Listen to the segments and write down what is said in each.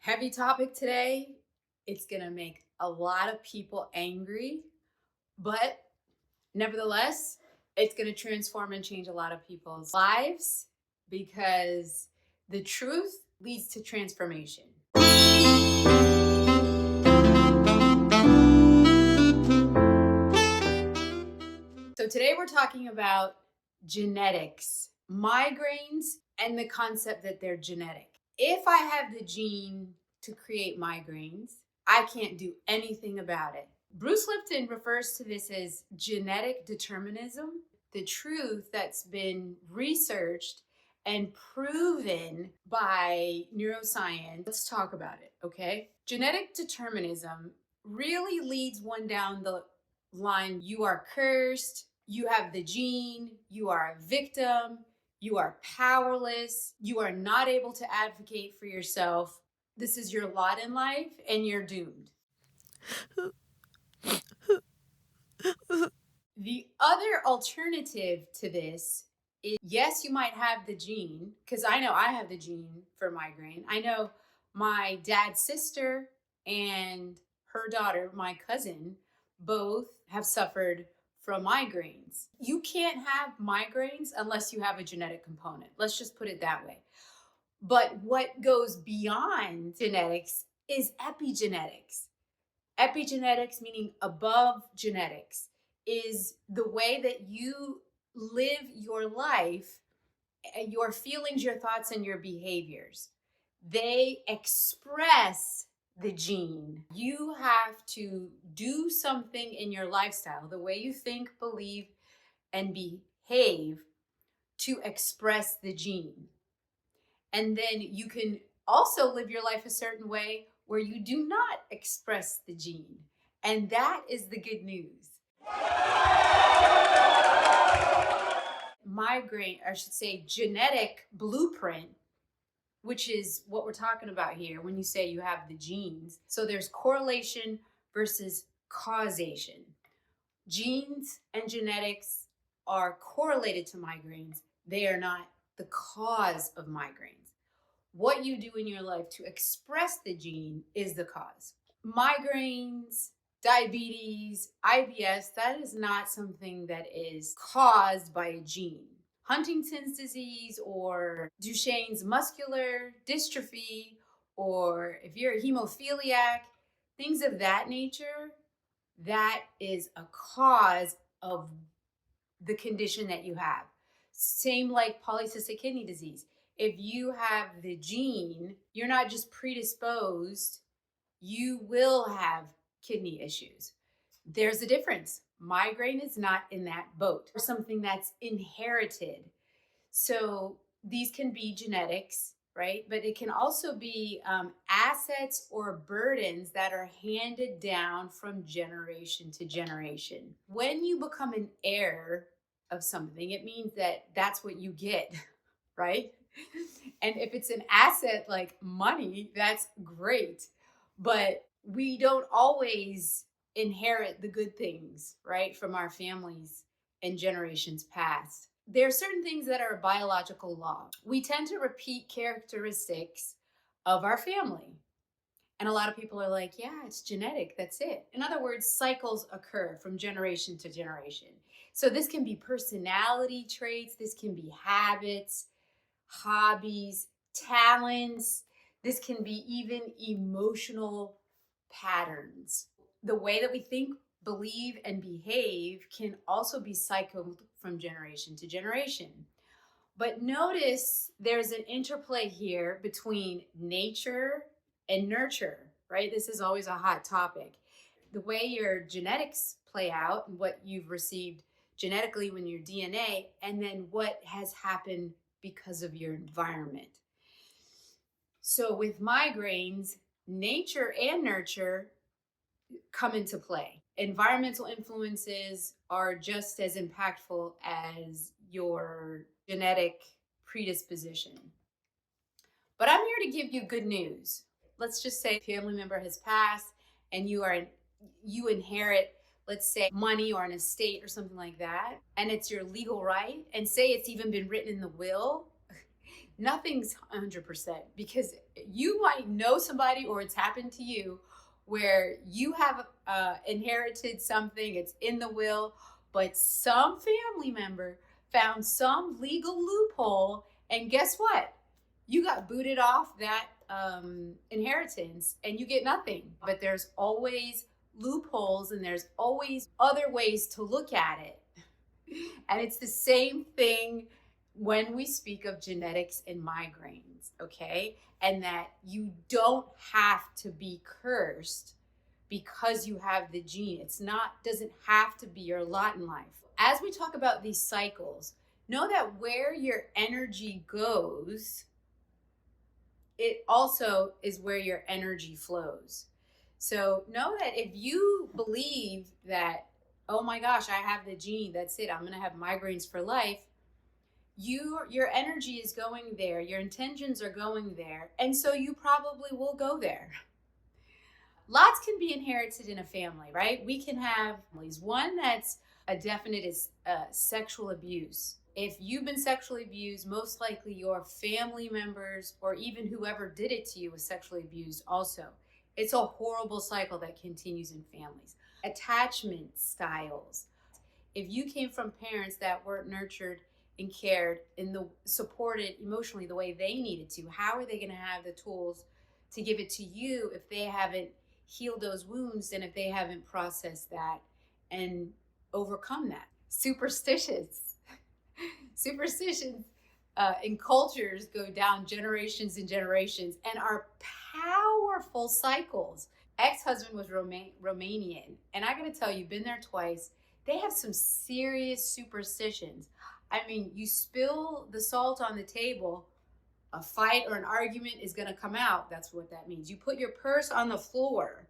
Heavy topic today. It's going to make a lot of people angry, but nevertheless, it's going to transform and change a lot of people's lives because the truth leads to transformation. So today we're talking about genetics, migraines, and the concept that they're genetic. If I have the gene to create migraines, I can't do anything about it. Bruce Lipton refers to this as genetic determinism, the truth that's been researched and proven by neuroscience. Let's talk about it, okay? Genetic determinism really leads one down the line. You are cursed, you have the gene, you are a victim, you are powerless, you are not able to advocate for yourself. This is your lot in life and you're doomed. The other alternative to this is, yes, you might have the gene, because I know I have the gene for migraine. I know my dad's sister and her daughter, my cousin, both have suffered from migraines. You can't have migraines unless you have a genetic component. Let's just put it that way. But what goes beyond genetics is epigenetics. Epigenetics, meaning above genetics, is the way that you live your life, your feelings, your thoughts, and your behaviors. They express the gene. You have to do something in your lifestyle, the way you think, believe, and behave, to express the gene. And then you can also live your life a certain way where you do not express the gene. And that is the good news. Migraine, I should say genetic blueprint, which is what we're talking about here when you say you have the genes. So there's correlation versus causation. Genes and genetics are correlated to migraines. They are not the cause of migraines. What you do in your life to express the gene is the cause. Migraines, diabetes, IBS, that is not something that is caused by a gene. Huntington's disease or Duchenne's muscular dystrophy, or if you're a hemophiliac, things of that nature, that is a cause of the condition that you have. Same like polycystic kidney disease. If you have the gene, you're not just predisposed, you will have kidney issues. There's a difference. Migraine is not in that boat. Or something that's inherited. So these can be genetics, right? But it can also be assets or burdens that are handed down from generation to generation. When you become an heir of something, it means that that's what you get, right? And if it's an asset like money, that's great. But we don't always inherit the good things, right, from our families and generations past. There are certain things that are a biological law. We tend to repeat characteristics of our family. And a lot of people are like, yeah, it's genetic, that's it. In other words, cycles occur from generation to generation. So this can be personality traits, this can be habits, hobbies, talents. This can be even emotional patterns. The way that we think, believe, and behave can also be cycled from generation to generation. But notice there's an interplay here between nature and nurture, right? This is always a hot topic. The way your genetics play out, what you've received genetically when your DNA, and then what has happened because of your environment. So with migraines, nature and nurture come into play. Environmental influences are just as impactful as your genetic predisposition. But I'm here to give you good news. Let's just say a family member has passed and you inherit, let's say, money or an estate or something like that, and it's your legal right, and say it's even been written in the will, Nothing's 100% because you might know somebody or it's happened to you where you have inherited something, it's in the will, but some family member found some legal loophole, and guess what? You got booted off that inheritance and you get nothing. But there's always loopholes and there's always other ways to look at it. And it's the same thing when we speak of genetics and migraines, okay? And that you don't have to be cursed because you have the gene. It's not, doesn't have to be your lot in life. As we talk about these cycles, know that where your energy goes, it also is where your energy flows. So know that if you believe that, oh my gosh, I have the gene, that's it, I'm gonna have migraines for life, your energy is going there, your intentions are going there, and so you probably will go there. Lots can be inherited in a family, right? We can have families. One that's a definite is sexual abuse. If you've been sexually abused, most likely your family members or even whoever did it to you was sexually abused also. It's a horrible cycle that continues in families. Attachment styles. If you came from parents that weren't nurtured and cared and supported emotionally the way they needed to, how are they going to have the tools to give it to you if they haven't healed those wounds and if they haven't processed that and overcome that? Superstitions in cultures go down generations and generations and are powerful cycles. Ex-husband was Romanian, and I gotta tell you, been there twice. They have some serious superstitions. I mean, you spill the salt on the table, a fight or an argument is gonna come out. That's what that means. You put your purse on the floor,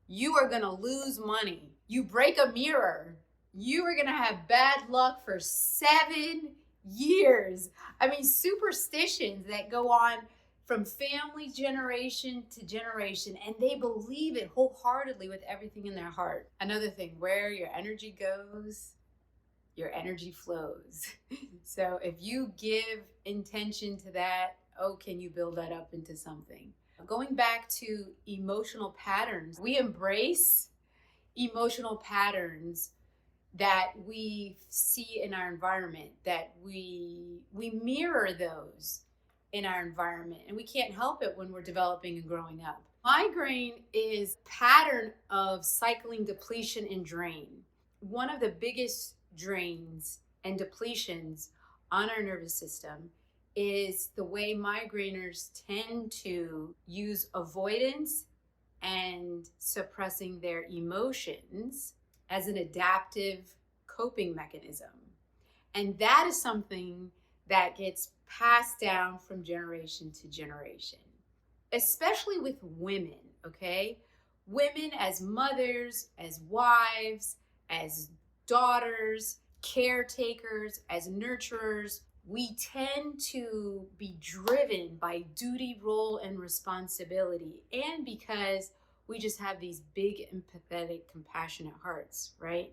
you are gonna lose money. You break a mirror, you are gonna have bad luck for 7 years. I mean, superstitions that go on from family generation to generation, and they believe it wholeheartedly with everything in their heart. Another thing, where your energy goes, your energy flows. So if you give intention to that, oh, can you build that up into something? Going back to emotional patterns, we embrace emotional patterns that we see in our environment, that we mirror those in our environment, and we can't help it when we're developing and growing up. Migraine is a pattern of cycling depletion and drain. One of the biggest drains and depletions on our nervous system is the way migraineurs tend to use avoidance and suppressing their emotions as an adaptive coping mechanism. And that is something that gets passed down from generation to generation, especially with women, okay? Women as mothers, as wives, as daughters, caretakers, as nurturers, we tend to be driven by duty, role, and responsibility, and because we just have these big, empathetic, compassionate hearts, right?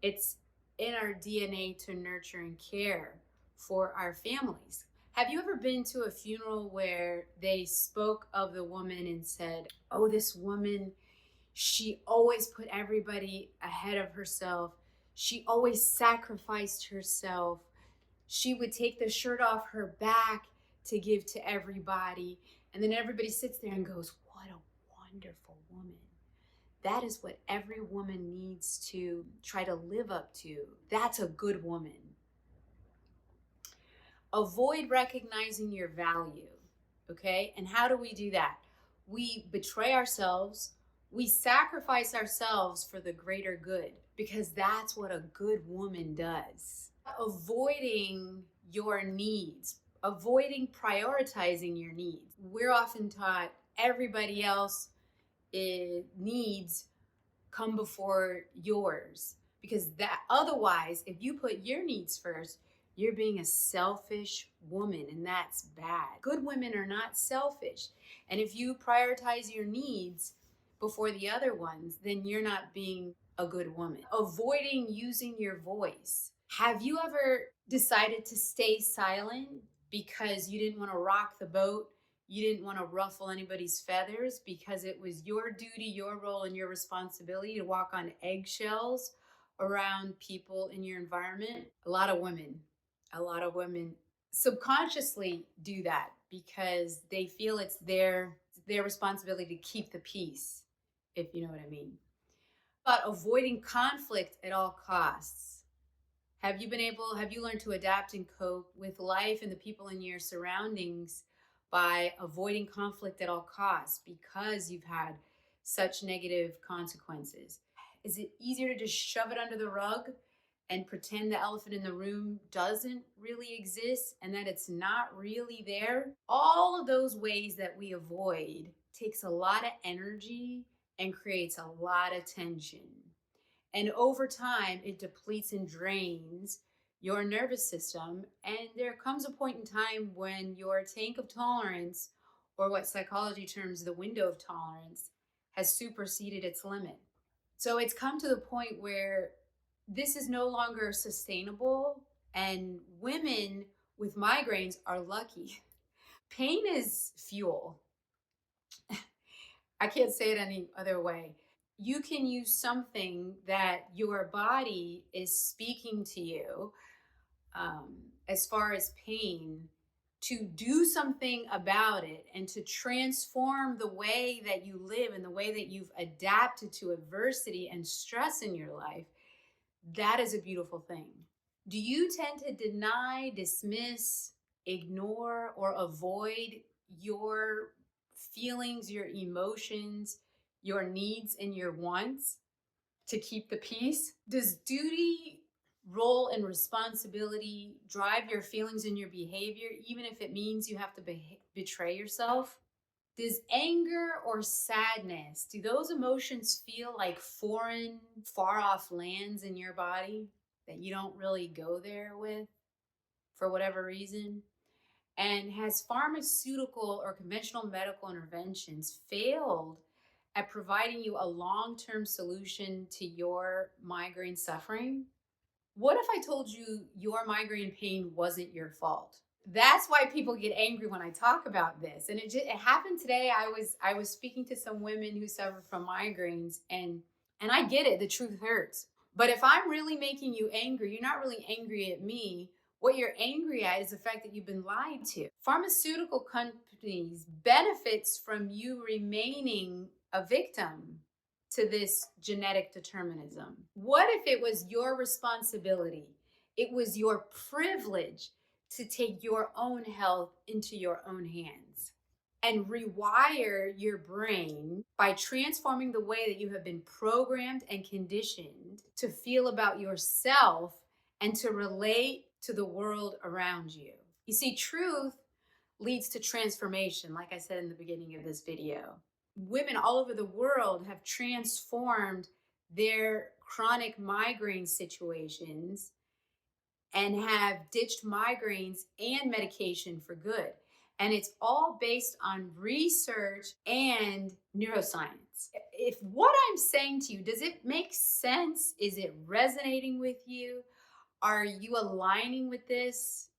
It's in our DNA to nurture and care for our families. Have you ever been to a funeral where they spoke of the woman and said, oh, this woman, she always put everybody ahead of herself. She always sacrificed herself. She would take the shirt off her back to give to everybody. And then everybody sits there and goes, what a wonderful woman. That is what every woman needs to try to live up to. That's a good woman. Avoid recognizing your value, okay? And how do we do that? We betray ourselves. We sacrifice ourselves for the greater good, because that's what a good woman does. Avoiding your needs, avoiding prioritizing your needs. We're often taught everybody else needs come before yours, because that otherwise, if you put your needs first, you're being a selfish woman, and that's bad. Good women are not selfish. And if you prioritize your needs before the other ones, then you're not being a good woman. Avoiding using your voice. Have you ever decided to stay silent because you didn't want to rock the boat. You didn't want to ruffle anybody's feathers because it was your duty, your role, and your responsibility to walk on eggshells around people in your environment. A lot of women subconsciously do that because they feel it's their responsibility to keep the peace, if you know what I mean. But avoiding conflict at all costs. Have you learned to adapt and cope with life and the people in your surroundings by avoiding conflict at all costs because you've had such negative consequences? Is it easier to just shove it under the rug and pretend the elephant in the room doesn't really exist and that it's not really there? All of those ways that we avoid takes a lot of energy and creates a lot of tension. And over time, it depletes and drains your nervous system. And there comes a point in time when your tank of tolerance, or what psychology terms the window of tolerance, has superseded its limit. So it's come to the point where this is no longer sustainable. And women with migraines are lucky. Pain is fuel. I can't say it any other way. You can use something that your body is speaking to you, as far as pain, to do something about it and to transform the way that you live and the way that you've adapted to adversity and stress in your life. That is a beautiful thing. Do you tend to deny, dismiss, ignore, or avoid your feelings, your emotions, your needs, and your wants to keep the peace? Does duty, role, and responsibility drive your feelings and your behavior, even if it means you have to betray yourself? Does anger or sadness, do those emotions feel like foreign, far off lands in your body that you don't really go there with for whatever reason? And has pharmaceutical or conventional medical interventions failed at providing you a long-term solution to your migraine suffering? What if I told you your migraine pain wasn't your fault? That's why people get angry when I talk about this. And it happened today. I was speaking to some women who suffer from migraines, and I get it, the truth hurts. But if I'm really making you angry, you're not really angry at me. What you're angry at is the fact that you've been lied to. Pharmaceutical companies benefits from you remaining a victim to this genetic determinism. What if it was your responsibility? It was your privilege to take your own health into your own hands and rewire your brain by transforming the way that you have been programmed and conditioned to feel about yourself and to relate to the world around you. You see, truth leads to transformation, like I said in the beginning of this video. Women all over the world have transformed their chronic migraine situations and have ditched migraines and medication for good. And it's all based on research and neuroscience. If what I'm saying to you, does it make sense? Is it resonating with you? Are you aligning with this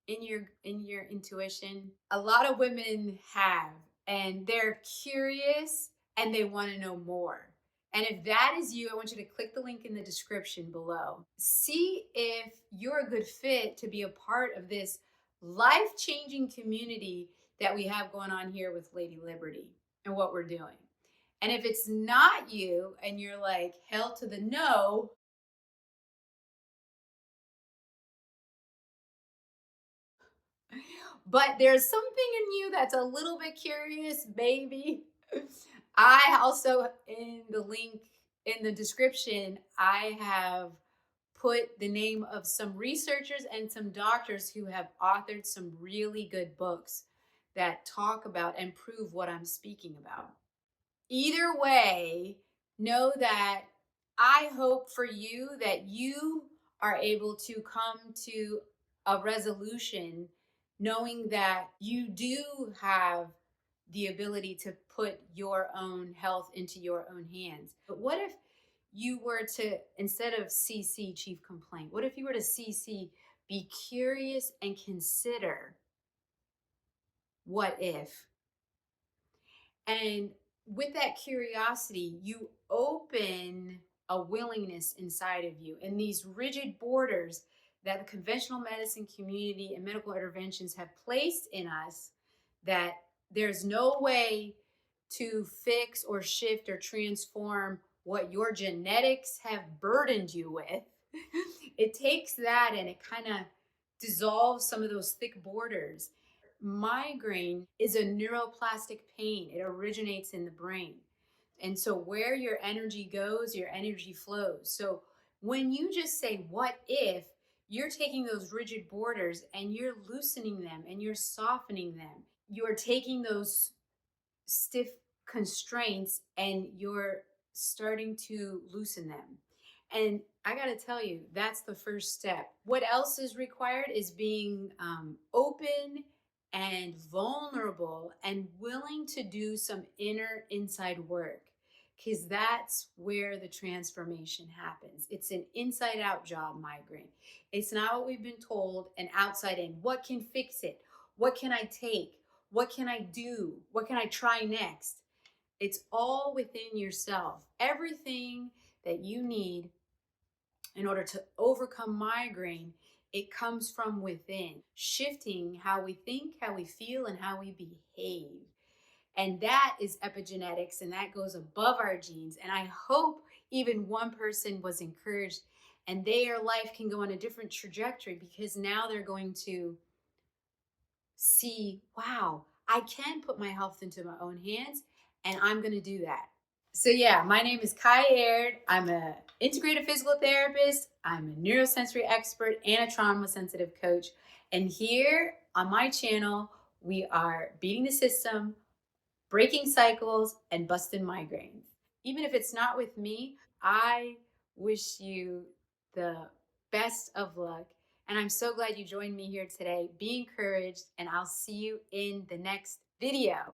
in your intuition? A lot of women have, and they're curious and they want to know more. And if that is you, I want you to click the link in the description below. See if you're a good fit to be a part of this life-changing community that we have going on here with Lady Liberty and what we're doing. And if it's not you and you're like, hell to the no, but there's something in you that's a little bit curious, baby. I also, in the link in the description, I have put the name of some researchers and some doctors who have authored some really good books that talk about and prove what I'm speaking about. Either way, know that I hope for you that you are able to come to a resolution knowing that you do have the ability to put your own health into your own hands. But what if you were to, instead of CC, chief complaint, what if you were to CC, be curious and consider what if? And with that curiosity, you open a willingness inside of you. And these rigid borders that the conventional medicine community and medical interventions have placed in us, that there's no way to fix or shift or transform what your genetics have burdened you with. It takes that and it kind of dissolves some of those thick borders. Migraine is a neuroplastic pain. It originates in the brain. And so where your energy goes, your energy flows. So when you just say, what if, you're taking those rigid borders and you're loosening them and you're softening them. You're taking those stiff constraints and you're starting to loosen them. And I got to tell you, that's the first step. What else is required is being open and vulnerable and willing to do some inner inside work, because that's where the transformation happens. It's an inside out job, migraine. It's not what we've been told, an outside in. What can fix it? What can I take? What can I do? What can I try next? It's all within yourself. Everything that you need in order to overcome migraine, it comes from within, shifting how we think, how we feel, and how we behave. And that is epigenetics, and that goes above our genes. And I hope even one person was encouraged and their life can go on a different trajectory, because now they're going to see, wow, I can put my health into my own hands, and I'm going to do that. So yeah, my name is Kai Aird. I'm an integrative physical therapist. I'm a neurosensory expert and a trauma sensitive coach. And here on my channel, we are beating the system, breaking cycles, and busting migraines. Even if it's not with me, I wish you the best of luck. And I'm so glad you joined me here today. Be encouraged, and I'll see you in the next video.